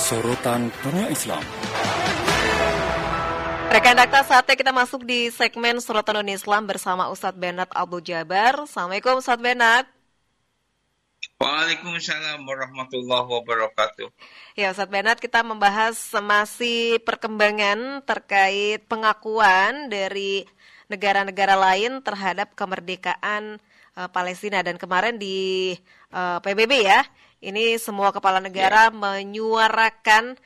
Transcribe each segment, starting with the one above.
Sorotan Dunia Islam. Rekan Dakta, saatnya kita masuk di segmen Sorotan Dunia Islam bersama Ustadz Benat Abdul Jabar. Assalamualaikum Ustadz Benat. Waalaikumsalam warahmatullahi wabarakatuh. Ya Ustadz Benat, kita membahas masih perkembangan terkait pengakuan dari negara-negara lain terhadap kemerdekaan Palestina. Dan kemarin di PBB ya, ini semua kepala negara menyuarakan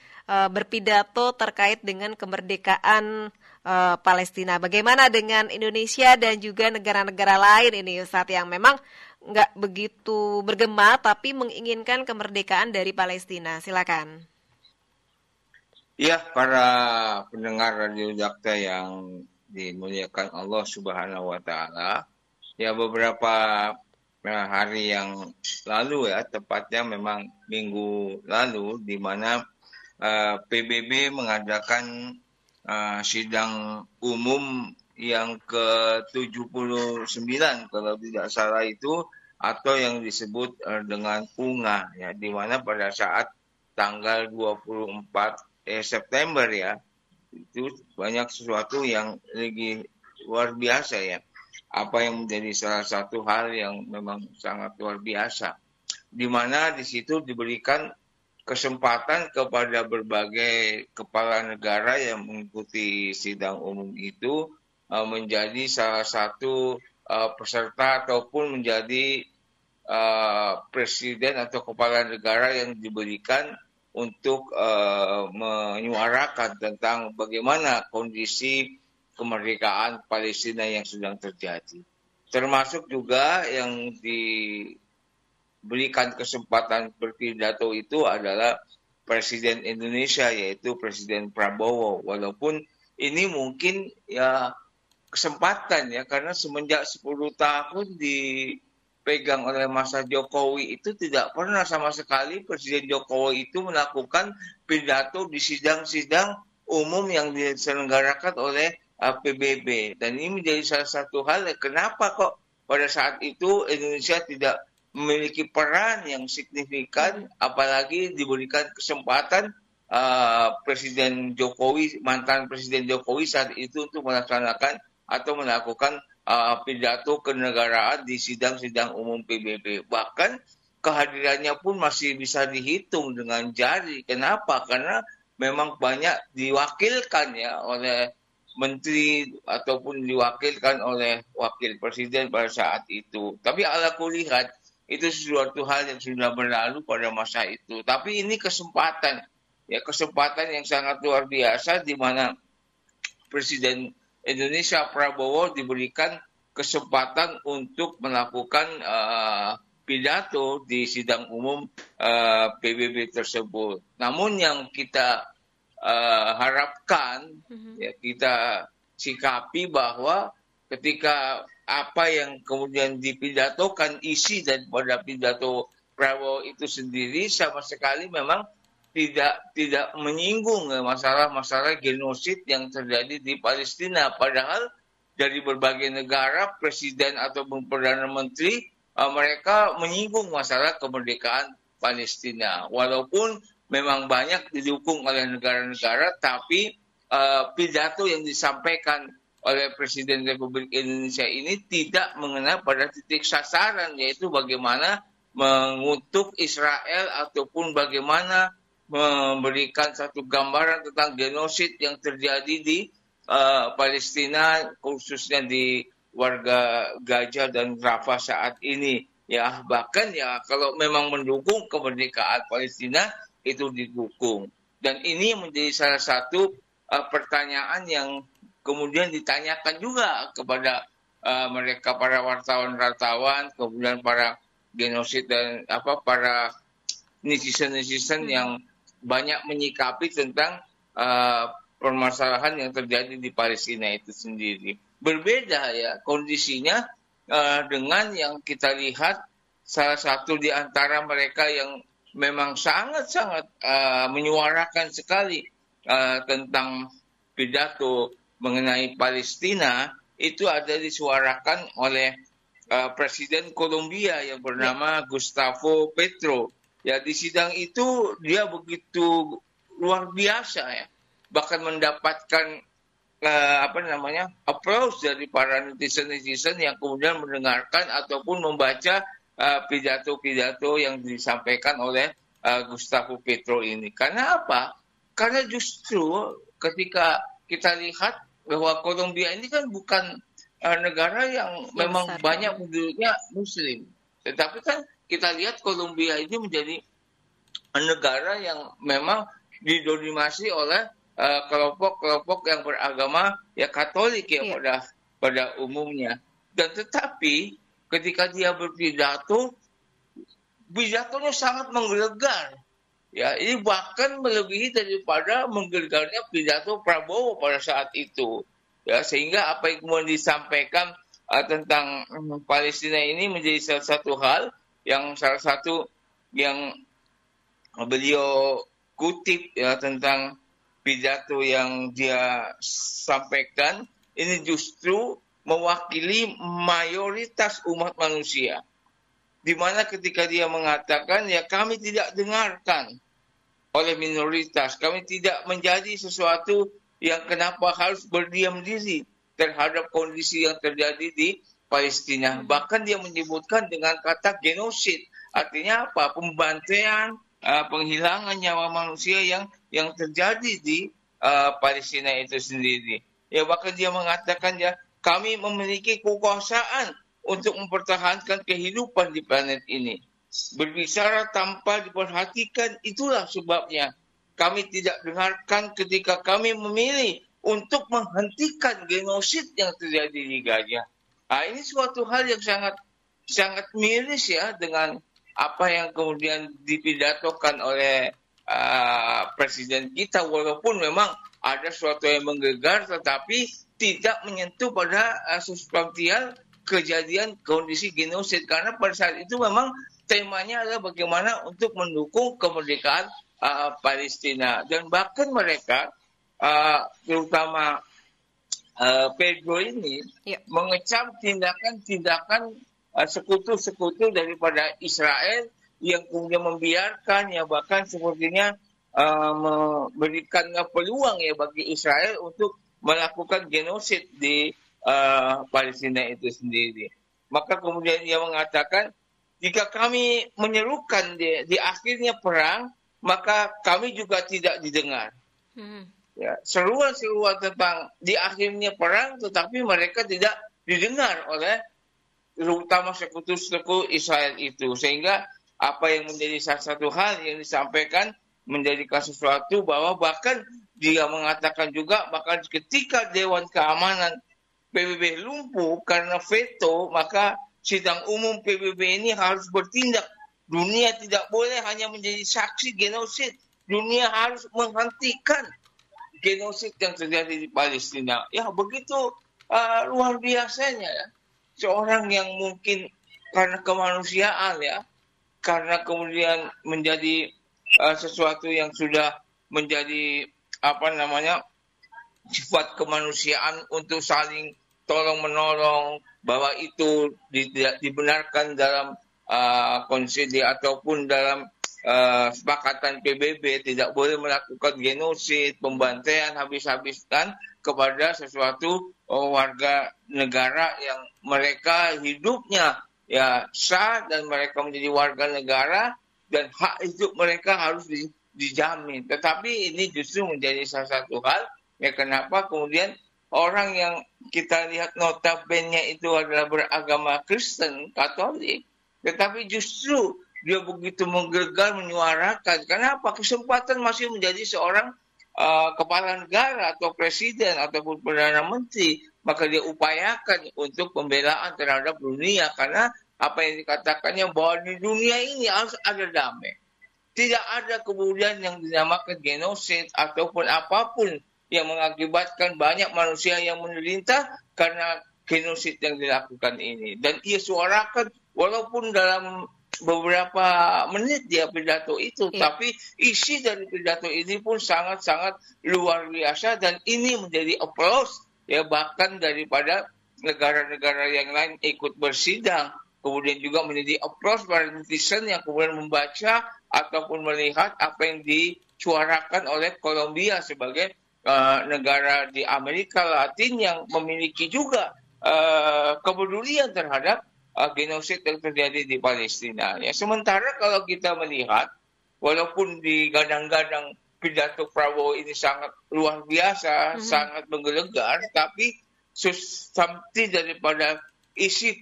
berpidato terkait dengan kemerdekaan Palestina. Bagaimana dengan Indonesia dan juga negara-negara lain ini Ustadz yang memang nggak begitu bergema tapi menginginkan kemerdekaan dari Palestina? Silakan. Ya, para pendengar Radio Dakta yang dimuliakan Allah Subhanahu wa Ta'ala, ya beberapa hari yang lalu ya, tepatnya memang minggu lalu, di mana PBB mengadakan sidang umum yang ke-79 kalau tidak salah itu, atau yang disebut dengan UNGA ya, di mana pada saat tanggal 24 September ya, itu banyak sesuatu yang lagi luar biasa ya. Apa yang menjadi salah satu hal yang memang sangat luar biasa, di mana di situ diberikan kesempatan kepada berbagai kepala negara yang mengikuti sidang umum itu menjadi salah satu peserta ataupun menjadi presiden atau kepala negara yang diberikan untuk menyuarakan tentang bagaimana kondisi kemerdekaan Palestina yang sedang terjadi. Termasuk juga yang diberikan kesempatan berpidato itu adalah Presiden Indonesia, yaitu Presiden Prabowo. Walaupun ini mungkin ya kesempatan ya, karena semenjak 10 tahun dipegang oleh masa Jokowi itu tidak pernah sama sekali Presiden Jokowi itu melakukan pidato di sidang-sidang umum yang diselenggarakan oleh PBB. Dan ini menjadi salah satu hal kenapa kok pada saat itu Indonesia tidak memiliki peran yang signifikan, apalagi diberikan kesempatan Presiden Jokowi, mantan Presiden Jokowi saat itu untuk melaksanakan atau melakukan pidato kenegaraan di sidang-sidang umum PBB. Bahkan kehadirannya pun masih bisa dihitung dengan jari. Kenapa? Karena memang banyak diwakilkan ya oleh menteri ataupun diwakilkan oleh wakil presiden pada saat itu. Tapi ala kulihat itu sesuatu hal yang sudah berlalu pada masa itu. Tapi ini kesempatan yang sangat luar biasa, di mana Presiden Indonesia Prabowo diberikan kesempatan untuk melakukan pidato di sidang umum PBB tersebut. Namun yang kita harapkan, ya kita sikapi bahwa ketika apa yang kemudian dipidatokan, isi daripada pidato Prabowo itu sendiri sama sekali memang tidak menyinggung masalah-masalah genosid yang terjadi di Palestina. Padahal dari berbagai negara, presiden ataupun perdana menteri, mereka menyinggung masalah kemerdekaan Palestina. Walaupun memang banyak didukung oleh negara-negara, tapi pidato yang disampaikan oleh Presiden Republik Indonesia ini tidak mengenai pada titik sasaran, yaitu bagaimana mengutuk Israel ataupun bagaimana memberikan satu gambaran tentang genosid yang terjadi di Palestina, khususnya di warga Gaza dan Rafah saat ini. Ya, bahkan ya kalau memang mendukung kemerdekaan Palestina itu didukung. Dan ini menjadi salah satu pertanyaan yang kemudian ditanyakan juga kepada mereka, para wartawan, kemudian para genosid dan para netizen yang banyak menyikapi tentang permasalahan yang terjadi di Palestina itu sendiri. Berbeda ya kondisinya dengan yang kita lihat salah satu di antara mereka yang memang sangat-sangat menyuarakan sekali tentang pidato mengenai Palestina, itu ada disuarakan oleh Presiden Kolombia yang bernama Gustavo Petro, Ya, di sidang itu dia begitu luar biasa ya, bahkan mendapatkan applause dari para netizen yang kemudian mendengarkan ataupun membaca pidato-pidato yang disampaikan oleh Gustavo Petro ini. Karena apa? Karena justru ketika kita lihat bahwa Kolombia ini kan bukan negara yang memang besar, banyak penduduknya Muslim, tetapi kan kita lihat Kolombia ini menjadi negara yang memang didominasi oleh kelompok-kelompok yang beragama ya Katolik ya pada umumnya. Dan tetapi ketika dia berpidato, pidatonya sangat menggelegar. Ya, ini bahkan melebihi daripada menggelegarnya pidato Prabowo pada saat itu. Ya, sehingga apa yang kemudian disampaikan tentang Palestina ini menjadi salah satu hal yang beliau kutip ya tentang pidato yang dia sampaikan ini justru mewakili mayoritas umat manusia. Di mana ketika dia mengatakan ya kami tidak dengarkan oleh minoritas, kami tidak menjadi sesuatu yang kenapa harus berdiam diri terhadap kondisi yang terjadi di Palestina. Bahkan dia menyebutkan dengan kata genosid. Artinya apa? Pembantaian, penghilangan nyawa manusia yang terjadi di Palestina itu sendiri. Ya, bahkan dia mengatakan ya kami memiliki kekuasaan untuk mempertahankan kehidupan di planet ini. Berbicara tanpa diperhatikan, itulah sebabnya kami tidak dengarkan ketika kami memilih untuk menghentikan genosid yang terjadi di Gaza. Nah, ini suatu hal yang sangat miris ya dengan apa yang kemudian dipidatokan oleh presiden kita, walaupun memang ada sesuatu yang menggelegar tetapi tidak menyentuh pada substansial kejadian kondisi genosid, karena pada saat itu memang temanya adalah bagaimana untuk mendukung kemerdekaan Palestina. Dan bahkan mereka terutama Pedro ini mengecam tindakan-tindakan sekutu-sekutu daripada Israel yang kemudian membiarkan ya bahkan sepertinya memberikan peluang ya bagi Israel untuk melakukan genosid di Palestina itu sendiri. Maka kemudian ia mengatakan jika kami menyerukan di akhirnya perang, maka kami juga tidak didengar. Ya, seruan-seruan tentang di akhirnya perang, tetapi mereka tidak didengar oleh terutama sekutu-sekutu Israel itu. Sehingga apa yang menjadi salah satu hal yang disampaikan menjadikan sesuatu bahwa bahkan dia mengatakan juga bahkan ketika Dewan Keamanan PBB lumpuh karena veto, maka sidang umum PBB ini harus bertindak. Dunia tidak boleh hanya menjadi saksi genosid. Dunia harus menghentikan genosid yang terjadi di Palestina. Ya, begitu luar biasanya ya. Seorang yang mungkin karena kemanusiaan ya, karena kemudian menjadi sesuatu yang sudah menjadi sifat kemanusiaan untuk saling tolong-menolong, bahwa itu tidak dibenarkan dalam konsili ataupun dalam sepakatan PBB, tidak boleh melakukan genosid, pembantaian habis-habiskan kepada sesuatu warga negara yang mereka hidupnya ya sah dan mereka menjadi warga negara dan hak hidup mereka harus dijamin. Tetapi ini justru menjadi salah satu hal ya kenapa kemudian orang yang kita lihat notabene itu adalah beragama Kristen, Katolik, tetapi justru dia begitu menggelegar, menyuarakan. Kenapa? Kesempatan masih menjadi seorang kepala negara atau presiden ataupun perdana menteri, maka dia upayakan untuk pembelaan terhadap dunia, karena apa yang dikatakannya bahwa di dunia ini harus ada damai. Tidak ada kemudian yang dinamakan genosid ataupun apapun yang mengakibatkan banyak manusia yang menderita karena genosid yang dilakukan ini. Dan ia suarakan walaupun dalam beberapa menit dia pidato itu, tapi isi dari pidato ini pun sangat-sangat luar biasa dan ini menjadi applause ya bahkan daripada negara-negara yang lain ikut bersidang. Kemudian juga menjadi applause para netizen yang kemudian membaca ataupun melihat apa yang disuarakan oleh Kolombia sebagai negara di Amerika Latin yang memiliki juga kepedulian terhadap genosid yang terjadi di Palestina. Ya, sementara kalau kita melihat, walaupun digadang-gadang pidato Prabowo ini sangat luar biasa, sangat menggelegar, tapi substansi daripada isi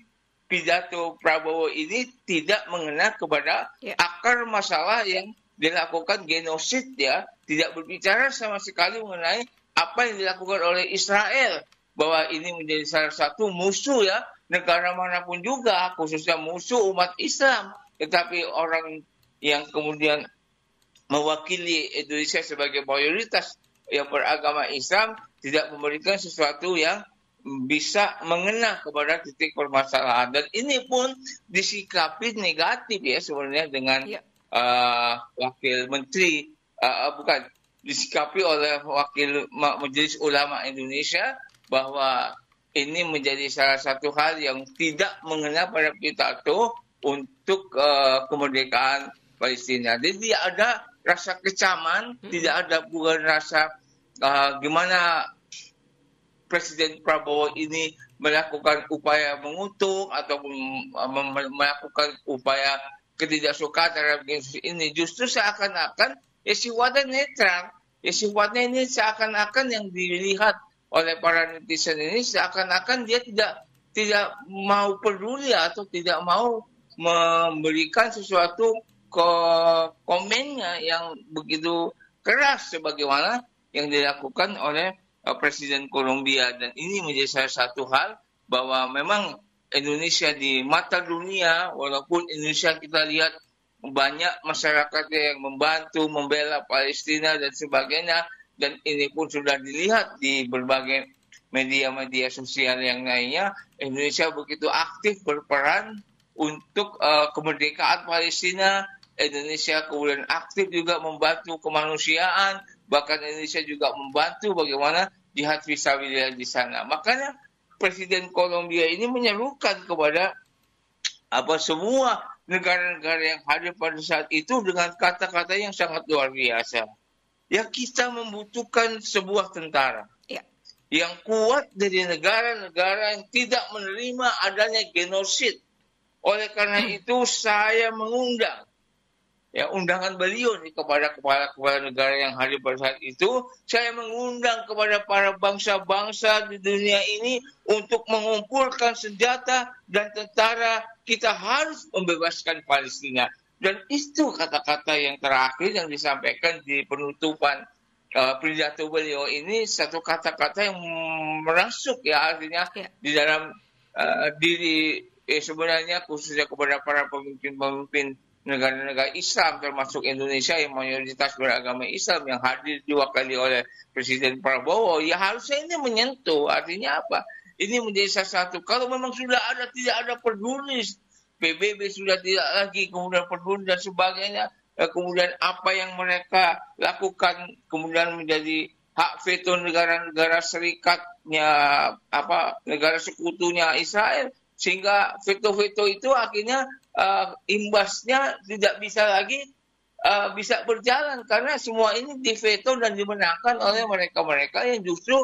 pidato Prabowo ini tidak mengena kepada akar masalah yang dilakukan genosid, ya, tidak berbicara sama sekali mengenai apa yang dilakukan oleh Israel, bahwa ini menjadi salah satu musuh, ya, negara manapun juga, khususnya musuh umat Islam. Tetapi orang yang kemudian mewakili Indonesia sebagai mayoritas yang beragama Islam tidak memberikan sesuatu yang bisa mengena kepada titik permasalahan, dan ini pun disikapi negatif, ya, sebenarnya dengan wakil menteri disikapi oleh wakil Majelis Ulama Indonesia bahwa ini menjadi salah satu hal yang tidak mengena pada pidato untuk kemerdekaan Palestina. Jadi tidak ada rasa kecaman, tidak ada bukan rasa gimana Presiden Prabowo ini melakukan upaya mengutuk ataupun melakukan upaya ketidaksukaan terhadap genosid ini. Justru seakan-akan sifatnya netral. Sifatnya ini seakan-akan yang dilihat oleh para netizen ini seakan-akan dia tidak mau peduli atau tidak mau memberikan sesuatu komennya yang begitu keras sebagaimana yang dilakukan oleh Presiden Kolombia. Dan ini menjadi salah satu hal bahwa memang Indonesia di mata dunia, walaupun Indonesia kita lihat banyak masyarakat yang membantu membela Palestina dan sebagainya, dan ini pun sudah dilihat di berbagai media-media sosial yang lainnya, Indonesia begitu aktif berperan untuk kemerdekaan Palestina. Indonesia kemudian aktif juga membantu kemanusiaan, bahkan Indonesia juga membantu bagaimana jihad fisabilillah di sana. Makanya Presiden Kolombia ini menyerukan kepada semua negara-negara yang hadir pada saat itu dengan kata-kata yang sangat luar biasa. Ya, kita membutuhkan sebuah tentara yang kuat dari negara-negara yang tidak menerima adanya genosid. Oleh karena itu saya mengundang undangan beliau kepada kepala-kepala negara yang hadir pada saat itu. Saya mengundang kepada para bangsa-bangsa di dunia ini untuk mengumpulkan senjata dan tentara. Kita harus membebaskan Palestina. Dan itu kata-kata yang terakhir yang disampaikan di penutupan pidato beliau ini, satu kata-kata yang merasuk, ya, artinya di dalam diri sebenarnya khususnya kepada para pemimpin-pemimpin negara-negara Islam termasuk Indonesia yang mayoritas beragama Islam yang hadir diwakili oleh Presiden Prabowo, ya harusnya ini menyentuh. Artinya apa? Ini menjadi salah satu, kalau memang sudah ada, tidak ada peduli, PBB sudah tidak lagi kemudian peduli dan sebagainya, kemudian apa yang mereka lakukan kemudian menjadi hak veto negara-negara serikatnya, negara sekutunya Israel, sehingga veto-veto itu akhirnya imbasnya tidak bisa lagi bisa berjalan karena semua ini diveto dan dimenangkan oleh mereka-mereka yang justru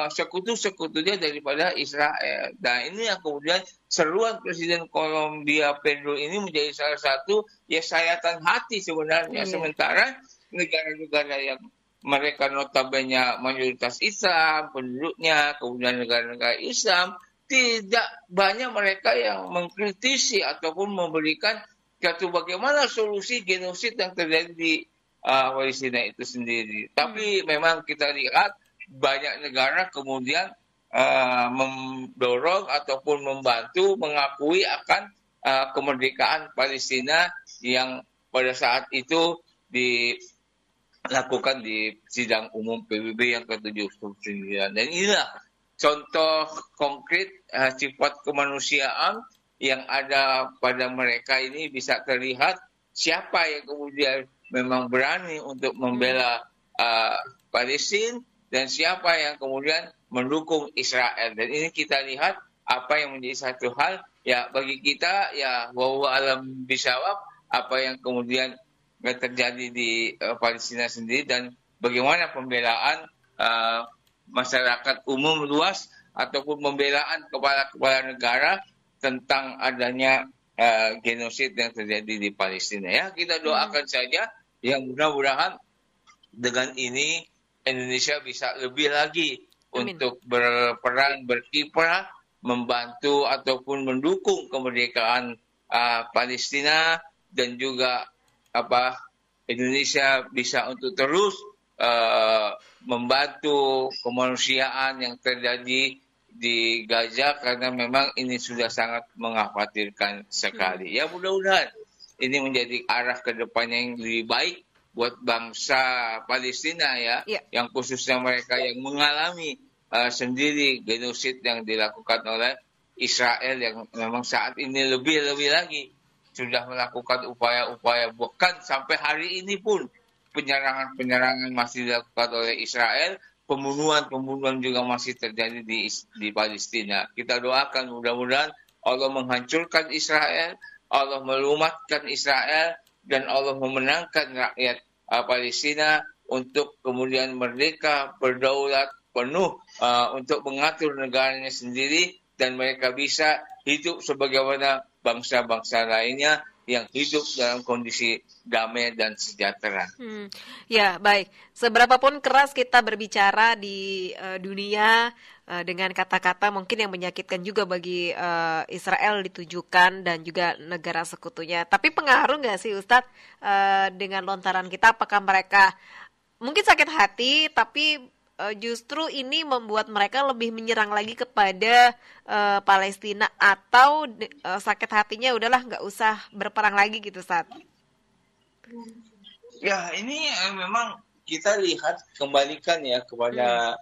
sekutu-sekutunya daripada Israel. Nah, ini yang kemudian seruan Presiden Kolombia Pedro ini menjadi salah satu sayatan hati sebenarnya. Sementara negara-negara yang mereka notabene mayoritas Islam penduduknya, kemudian negara-negara Islam, tidak banyak mereka yang mengkritisi ataupun memberikan satu bagaimana solusi genosid yang terjadi di Palestina itu sendiri. Tapi memang kita lihat banyak negara kemudian mendorong ataupun membantu mengakui akan kemerdekaan Palestina yang pada saat itu dilakukan di sidang umum PBB yang ke-79. Dan inilah contoh konkret sifat kemanusiaan yang ada pada mereka ini bisa terlihat siapa yang kemudian memang berani untuk membela Palestina dan siapa yang kemudian mendukung Israel. Dan ini kita lihat apa yang menjadi satu hal bagi kita wallahu alam bisawab, apa yang kemudian terjadi di Palestina sendiri, dan bagaimana pembelaan masyarakat umum luas ataupun pembelaan kepala negara tentang adanya genosid yang terjadi di Palestina. Ya, kita doakan saja yang mudah-mudahan dengan ini Indonesia bisa lebih lagi untuk berperan, berkiprah, membantu ataupun mendukung kemerdekaan Palestina, dan juga Indonesia bisa untuk terus membantu kemanusiaan yang terjadi di Gaza, karena memang ini sudah sangat mengkhawatirkan sekali. Ya, mudah-mudahan ini menjadi arah ke depannya yang lebih baik buat bangsa Palestina yang khususnya mereka yang mengalami sendiri genosid yang dilakukan oleh Israel, yang memang saat ini lebih lagi sudah melakukan upaya-upaya, bahkan sampai hari ini pun penyerangan masih dilakukan oleh Israel, pembunuhan juga masih terjadi di Palestina. Kita doakan mudah-mudahan Allah menghancurkan Israel, Allah melumatkan Israel, dan Allah memenangkan rakyat Palestina untuk kemudian merdeka, berdaulat penuh untuk mengatur negaranya sendiri, dan mereka bisa hidup sebagaimana bangsa-bangsa lainnya yang hidup dalam kondisi damai dan sejahtera. Ya, baik. Seberapapun keras kita berbicara di dunia dengan kata-kata mungkin yang menyakitkan juga bagi Israel ditujukan dan juga negara sekutunya. Tapi pengaruh nggak sih Ustadz dengan lontaran kita? Apakah mereka mungkin sakit hati, tapi justru ini membuat mereka lebih menyerang lagi kepada Palestina, atau sakit hatinya udahlah nggak usah berperang lagi gitu Ustadz? Ya, ini memang kita lihat kembalikan ya kepada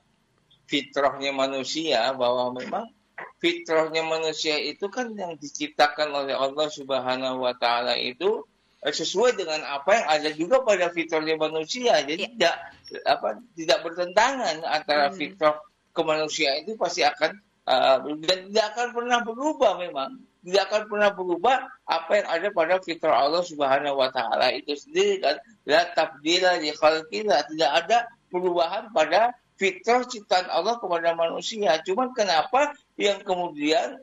fitrahnya manusia, bahwa memang fitrahnya manusia itu kan yang diciptakan oleh Allah Subhanahu wa Ta'ala itu sesuai dengan apa yang ada juga pada fitrahnya manusia. Jadi tidak bertentangan antara fitrah kemanusiaan itu pasti akan dan tidak akan pernah berubah. Memang tidak akan pernah berubah apa yang ada pada fitrah Allah Subhanahu wa Ta'ala itu sendiri kan. La tabdila li khalqillah, tidak ada perubahan pada fitrah ciptaan Allah kepada manusia. Cuman kenapa yang kemudian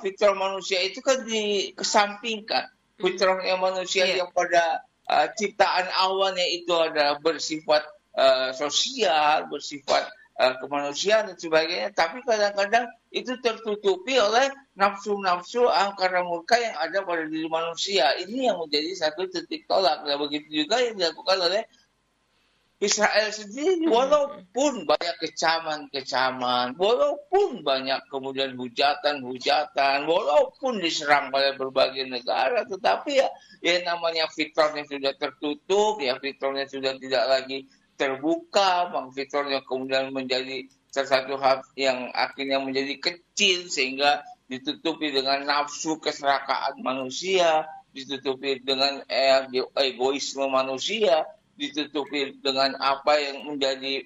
fitrah manusia itu kan dikesampingkan. Fitrahnya manusia yang pada ciptaan awalnya itu adalah bersifat sosial, bersifat kemanusiaan dan sebagainya, tapi kadang-kadang itu tertutupi oleh nafsu-nafsu angkara murka yang ada pada diri manusia. Ini yang menjadi satu titik tolak. Nah, begitu juga yang dilakukan oleh Israel sendiri, walaupun banyak kecaman, walaupun banyak kemudian hujatan, walaupun diserang oleh berbagai negara, tetapi ya namanya fitrahnya sudah tertutup, ya fitrahnya sudah tidak lagi terbuka, fitrahnya kemudian menjadi sesuatu hal yang akhirnya menjadi kecil, sehingga ditutupi dengan nafsu keserakaan manusia, ditutupi dengan egoisme manusia, ditutupi dengan apa yang menjadi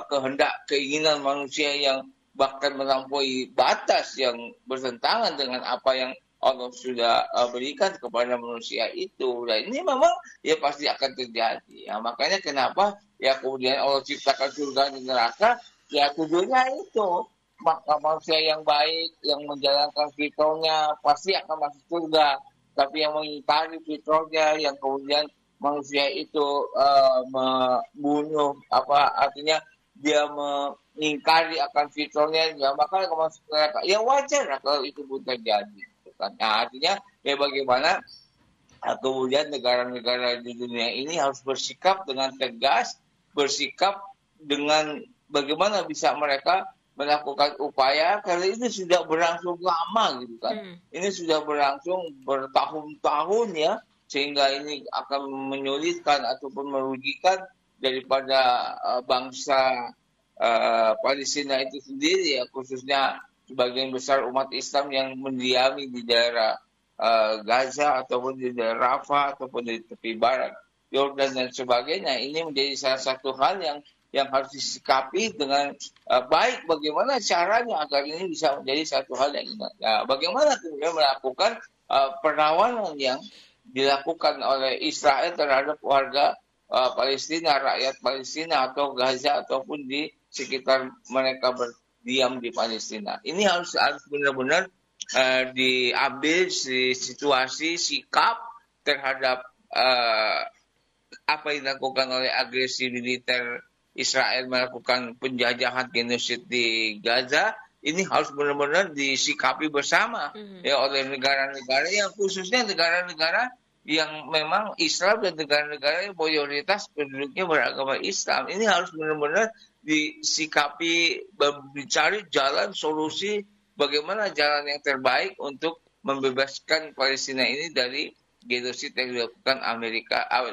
kehendak keinginan manusia yang bahkan melampaui batas yang bertentangan dengan apa yang Allah sudah berikan kepada manusia itu. Dan ini memang ya pasti akan terjadi. Ya, makanya kenapa ya kemudian Allah ciptakan surga dan neraka, ya tujuannya itu. Maka manusia yang baik, yang menjalankan fitrahnya pasti akan masuk surga. Tapi yang mengingkari fitrahnya, yang kemudian manusia itu membunuh, artinya dia mengingkari akan fitrahnya, ya maka akan masuk neraka. Ya wajar lah kalau itu pun terjadi. Nah, artinya ya bagaimana kemudian negara-negara di dunia ini harus bersikap dengan tegas, bersikap dengan bagaimana bisa mereka melakukan upaya, karena ini sudah berlangsung lama gitu kan. Ini sudah berlangsung bertahun-tahun ya, sehingga ini akan menyulitkan ataupun merugikan daripada bangsa Palestina itu sendiri ya, khususnya sebagian besar umat Islam yang mendiami di daerah Gaza ataupun di daerah Rafah ataupun di tepi barat Yordan dan sebagainya. Ini menjadi salah satu hal yang harus disikapi dengan baik, bagaimana caranya agar ini bisa menjadi satu hal yang ingat. Nah, bagaimana kemudian melakukan perlawanan yang dilakukan oleh Israel terhadap warga Palestina, rakyat Palestina atau Gaza ataupun di sekitar mereka berdiam di Palestina. Ini harus benar-benar diambil situasi sikap terhadap apa yang dilakukan oleh agresi militer Israel melakukan penjajahan genosid di Gaza. Ini harus benar-benar disikapi bersama ya oleh negara-negara yang khususnya negara-negara yang memang Islam dan negara-negara yang mayoritas penduduknya beragama Islam. Ini harus benar-benar disikapi, dicari jalan solusi bagaimana jalan yang terbaik untuk membebaskan Palestina ini dari genosid yang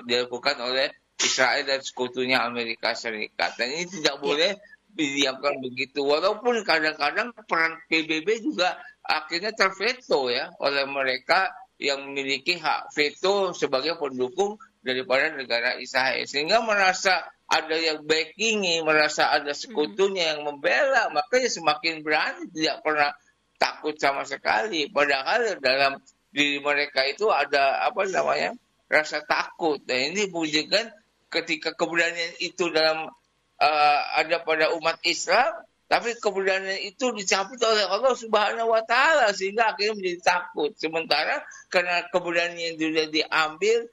dilakukan oleh Israel dan sekutunya Amerika Serikat. Dan ini tidak boleh didiamkan begitu. Walaupun kadang-kadang peran PBB juga akhirnya terveto ya oleh mereka yang memiliki hak veto sebagai pendukung daripada negara Israel. Sehingga merasa ada yang backing, merasa ada sekutunya yang membela, makanya semakin berani, tidak pernah takut sama sekali. Padahal dalam diri mereka itu ada rasa takut. Dan ini bukan ketika keberanian itu ada pada umat Islam, tapi keberanian itu dicabut oleh Allah Subhanahu wa Ta'ala sehingga akhirnya menjadi takut. Sementara karena keberanian sudah diambil,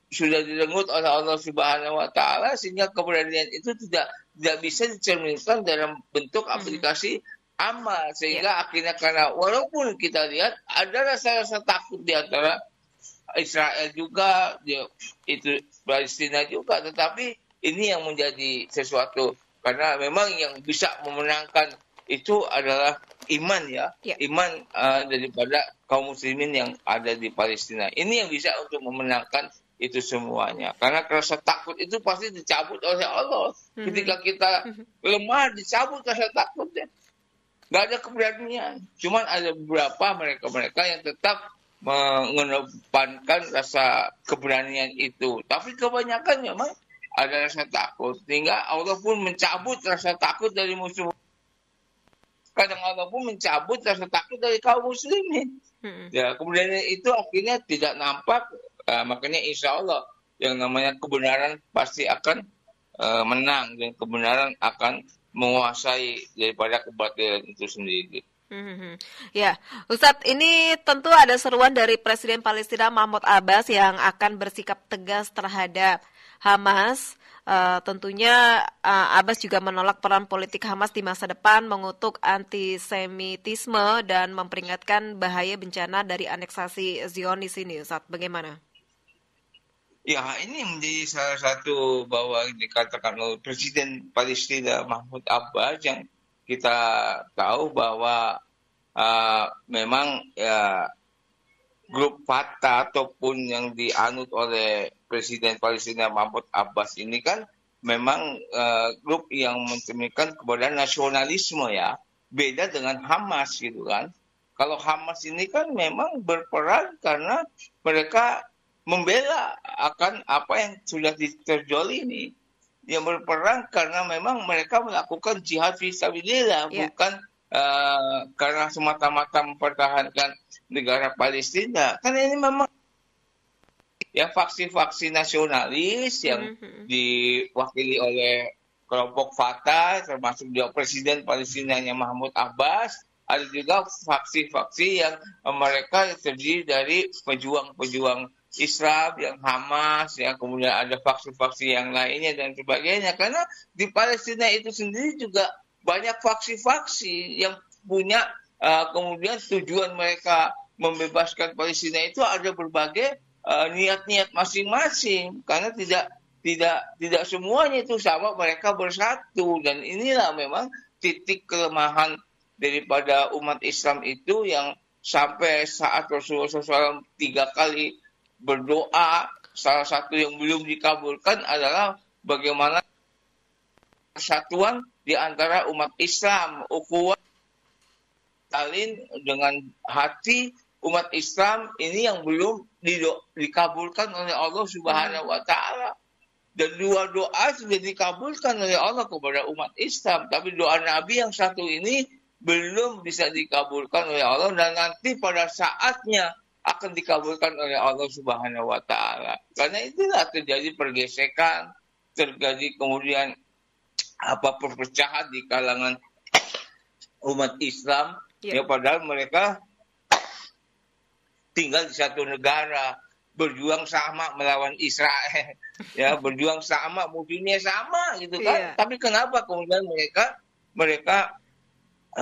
sudah direnggut oleh Allah Subhanahu wa Ta'ala sehingga keberanian itu tidak bisa dicerminkan dalam bentuk aplikasi amal, sehingga akhirnya karena walaupun kita lihat ada rasa-rasa takut di antara Israel juga, itu Palestina juga, tetapi ini yang menjadi sesuatu karena memang yang bisa memenangkan itu adalah iman iman daripada kaum muslimin yang ada di Palestina. Ini yang bisa untuk memenangkan itu semuanya. Karena rasa takut itu pasti dicabut oleh Allah. Ketika kita lemah, dicabut rasa takutnya. Nggak ada keberanian. Cuman ada beberapa mereka yang tetap mengedepankan rasa keberanian itu. Tapi kebanyakan memang ada rasa takut, sehingga Allah pun mencabut rasa takut dari musuh. Kadang Allah pun mencabut rasa takut dari kaum muslimin. Ya, kemudian itu akhirnya tidak nampak. Makanya insya Allah yang namanya kebenaran pasti akan menang dan kebenaran akan menguasai daripada kebatilan itu sendiri. Ya, Ustadz, ini tentu ada seruan dari Presiden Palestina Mahmud Abbas yang akan bersikap tegas terhadap Hamas. Tentunya Abbas juga menolak peran politik Hamas di masa depan, mengutuk antisemitisme dan memperingatkan bahaya bencana dari aneksasi Zionis ini. Ustadz, bagaimana? Ya, ini menjadi salah satu bahwa dikatakan oleh Presiden Palestina Mahmud Abbas yang kita tahu bahwa memang grup Fatah ataupun yang dianut oleh Presiden Palestina Mahmud Abbas ini kan memang grup yang mencerminkan kepada nasionalisme ya. Beda dengan Hamas gitu kan. Kalau Hamas ini kan memang berperan karena mereka membela akan apa yang sudah terjolimi. Yang berperang karena memang mereka melakukan jihad fisabilillah, bukan karena semata-mata mempertahankan negara Palestina. Karena ini memang ya faksi-faksi nasionalis yang diwakili oleh kelompok Fatah, termasuk juga Presiden Palestinanya Mahmud Abbas. Ada juga faksi-faksi yang mereka terdiri dari pejuang-pejuang Islam, yang Hamas, ya, kemudian ada faksi-faksi yang lainnya dan sebagainya. Karena di Palestina itu sendiri juga banyak faksi-faksi yang punya kemudian tujuan mereka membebaskan Palestina itu ada berbagai niat-niat masing-masing. Karena tidak semuanya itu sama, mereka bersatu. Dan inilah memang titik kelemahan daripada umat Islam itu yang sampai saat Rasulullah SAW 3 kali berdoa, salah satu yang belum dikabulkan adalah bagaimana persatuan di antara umat Islam, ukhuwah salin dengan hati umat Islam ini yang belum dikabulkan oleh Allah Subhanahu wa Ta'ala. Dan 2 doa sudah dikabulkan oleh Allah kepada umat Islam, tapi doa Nabi yang satu ini belum bisa dikabulkan oleh Allah, dan nanti pada saatnya akan dikabulkan oleh Allah Subhanahu wa taala. Karena itulah terjadi pergesekan, terjadi kemudian perpecahan di kalangan umat Islam, ya padahal mereka tinggal di satu negara, berjuang sama melawan Israel, ya berjuang sama, musuhnya sama gitu kan. Tapi kenapa kemudian mereka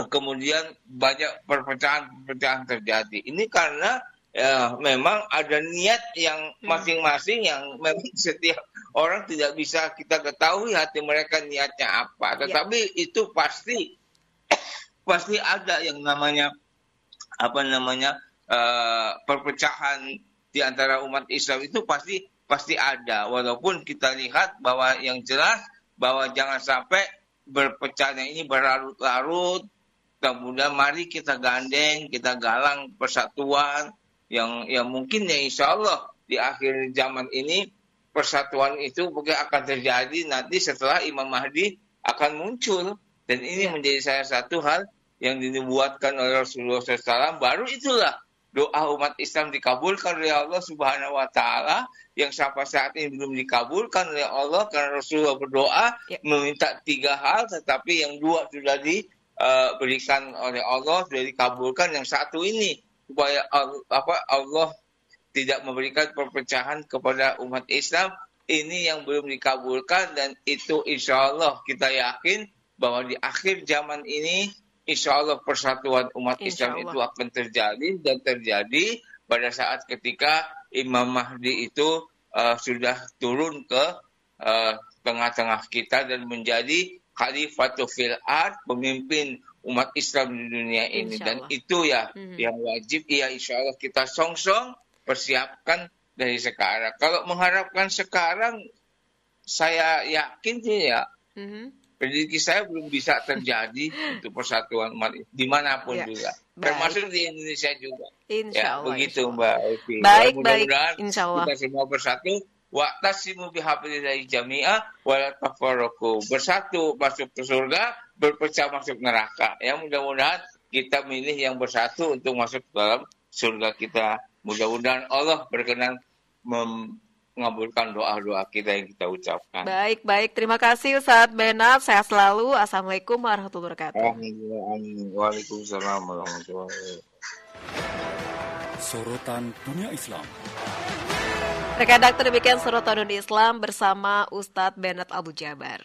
kemudian banyak perpecahan terjadi? Ini karena memang ada niat yang masing-masing yang memang setiap orang tidak bisa kita ketahui hati mereka niatnya apa. Tetapi itu pasti ada yang namanya perpecahan di antara umat Islam itu pasti ada. Walaupun kita lihat bahwa yang jelas bahwa jangan sampai berpecahnya ini berlarut-larut. Kemudian mari kita gandeng, kita galang persatuan yang mungkin ya insya Allah di akhir zaman ini persatuan itu mungkin akan terjadi nanti setelah Imam Mahdi akan muncul. Dan ini menjadi salah satu hal yang dinubuatkan oleh Rasulullah SAW. Baru itulah doa umat Islam dikabulkan oleh Allah Subhanahu wa taala yang sampai saat ini belum dikabulkan oleh Allah karena Rasulullah berdoa meminta 3 hal, tetapi yang 2 sudah diberikan oleh Allah, sudah dikabulkan. Yang satu ini supaya Allah tidak memberikan perpecahan kepada umat Islam, ini yang belum dikabulkan. Dan itu insya Allah kita yakin bahwa di akhir zaman ini insya Allah persatuan umat Islam itu akan terjadi, dan terjadi pada saat ketika Imam Mahdi itu sudah turun ke tengah-tengah kita dan menjadi khalifatul fil ard, pemimpin umat Islam di dunia ini. Dan itu ya yang wajib insya Allah kita song-song persiapkan dari sekarang. Kalau mengharapkan sekarang, saya yakin sih ya prediksi saya belum bisa terjadi untuk persatuan umat dimanapun juga, termasuk di Indonesia juga. Insya Allah, begitu Mbak Evi. Baik, mudah-mudahan insya Allah kita semua bersatu. Wa'tasimu bihablillahi jami'a wa la tafarraqu. Bersatu masuk ke surga, berpecah masuk neraka. Ya, mudah-mudahan kita milih yang bersatu untuk masuk ke dalam surga kita. Mudah-mudahan Allah berkenan mengabulkan doa-doa kita yang kita ucapkan. Baik. Terima kasih Ustadz Benat. Sehat selalu. Assalamualaikum warahmatullahi wabarakatuh. Waalaikumsalam warahmatullahi wabarakatuh. Sorotan Dunia Islam. Rekan Dokter, demikian Sorotan Dunia Islam bersama Ustadz Benat Abu Jabar.